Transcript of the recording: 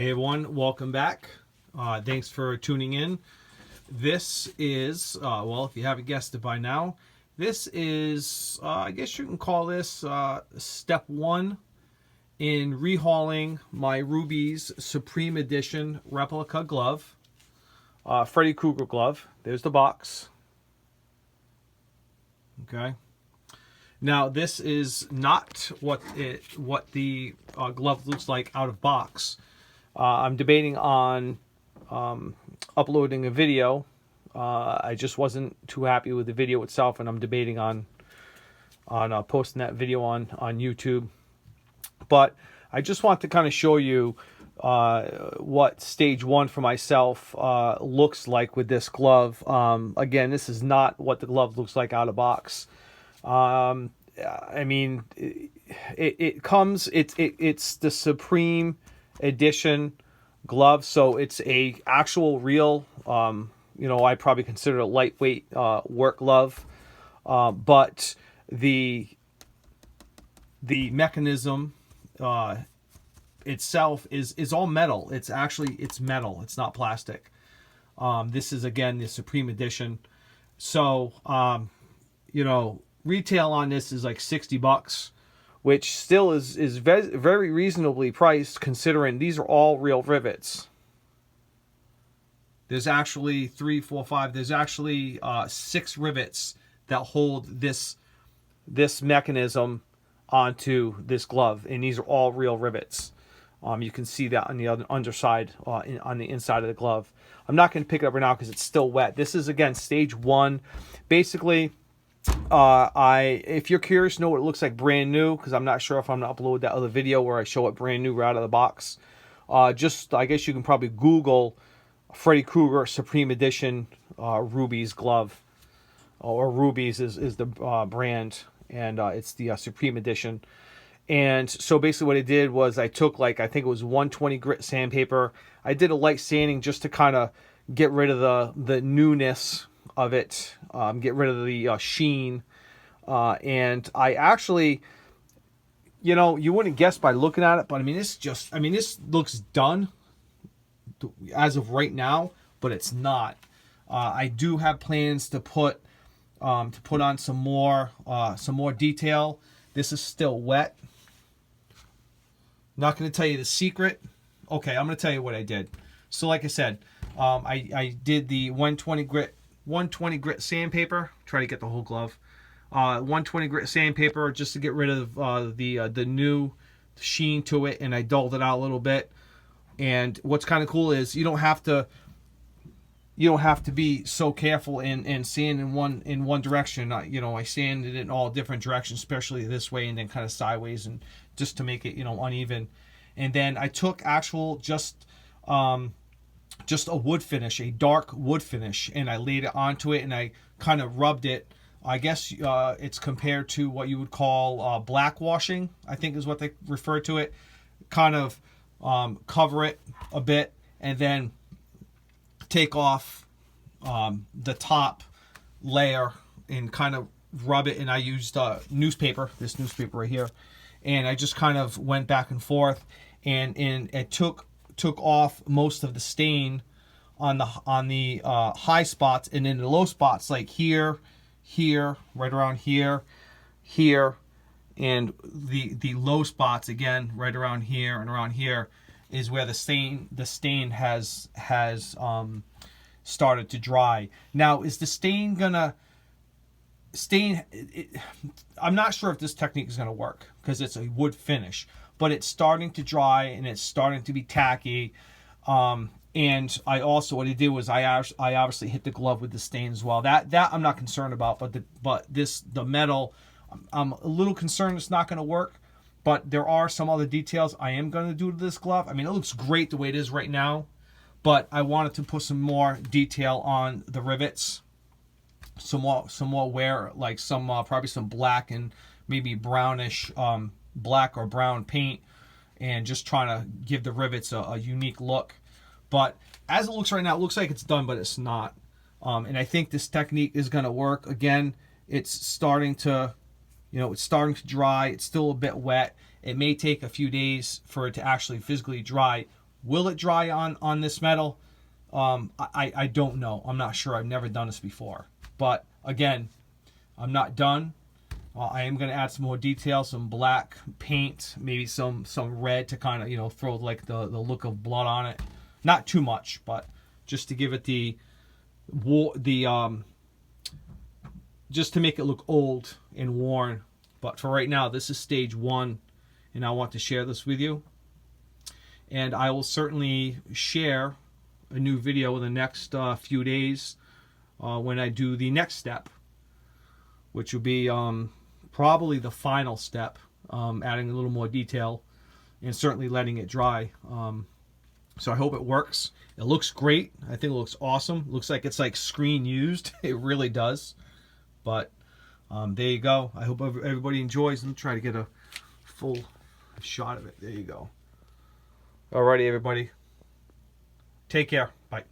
Hey everyone, welcome back. Thanks for tuning in. This is, well, if you haven't guessed it by now, this is, I guess you can call this step one in rehauling my Rubies Supreme Edition replica glove. Freddy Krueger glove. There's the box. Okay. Now this is not what the glove looks like out of box. I'm debating on uploading a video. I just wasn't too happy with the video itself, and I'm debating on posting that video on YouTube. But I just want to kind of show you what stage one for myself looks like with this glove. Again, this is not what the glove looks like out of box. I mean, it's the Supreme Edition glove, so it's a actual real, I probably consider it a lightweight work glove, but the mechanism itself is all metal. It's metal. It's not plastic. This is again the Supreme Edition. So retail on this is like $60, which still is very reasonably priced considering these are all real rivets. There's actually 3, 4, 5. There's actually 6 rivets that hold this mechanism onto this glove, and these are all real rivets. You can see that on the underside, on the inside of the glove. I'm not going to pick it up right now because it's still wet. This is again stage one. Basically, if you're curious to know what it looks like brand new, because I'm not sure if I'm going to upload that other video where I show it brand new right out of the box, I guess you can probably Google Freddy Krueger Supreme Edition Rubies glove, or Rubies is the brand, and it's the Supreme Edition. And so basically what I did was I took, like, I think it was 120 grit sandpaper. I did a light sanding just to kind of get rid of the newness of it, get rid of the sheen, and I actually, you wouldn't guess by looking at it, but I mean this looks done as of right now, but it's not. I do have plans to put on some more detail. This is still wet. Not going to tell you the secret. Okay, I'm going to tell you what I did. So like I said, I did the 120 grit sandpaper. Try to get the whole glove. 120 grit sandpaper just to get rid of the new sheen to it, and I dulled it out a little bit. And what's kind of cool is you don't have to be so careful and sand in one direction. I sanded it in all different directions, especially this way and then kind of sideways, and just to make it uneven. And then I took actual just a wood finish, a dark wood finish, and I laid it onto it, and I kind of rubbed it. I guess it's compared to what you would call black washing, I think is what they refer to it. Kind of cover it a bit, and then take off the top layer and kind of rub it. And I used this newspaper right here, and I just kind of went back and forth, and it took off most of the stain on the high spots, and then the low spots, like here, right around here, and the low spots again right around here and around here is where the stain has started to dry. Now, is the stain gonna stain? I'm not sure if this technique is gonna work because it's a wood finish, but it's starting to dry and it's starting to be tacky. And I also, what I did was I obviously hit the glove with the stain as well. That I'm not concerned about, but the metal, I'm a little concerned it's not going to work. But there are some other details I am going to do to this glove. I mean, it looks great the way it is right now, but I wanted to put some more detail on the rivets, some more wear, like probably some black and maybe brownish, black or brown paint, and just trying to give the rivets a unique look. But as it looks right now, it looks like it's done, but it's not. And I think this technique is going to work. Again, it's starting to dry. It's still a bit wet. It may take a few days for it to actually physically dry, Will it dry on this metal? I don't know. I'm not sure. I've never done this before. But again, I'm not done. I am going to add some more detail, some black paint, maybe some red to kind of, you know, throw like the look of blood on it. Not too much, but just to give it just to make it look old and worn. But for right now, this is stage 1, and I want to share this with you. And I will certainly share a new video in the next few days when I do the next step, which will be probably the final step, adding a little more detail and certainly letting it dry. So I hope it works. It looks great. I think it looks awesome. Looks like it's like screen used. It really does. But there you go. I hope everybody enjoys. Let me try to get a full shot of it. There you go. Alrighty, everybody. Take care. Bye.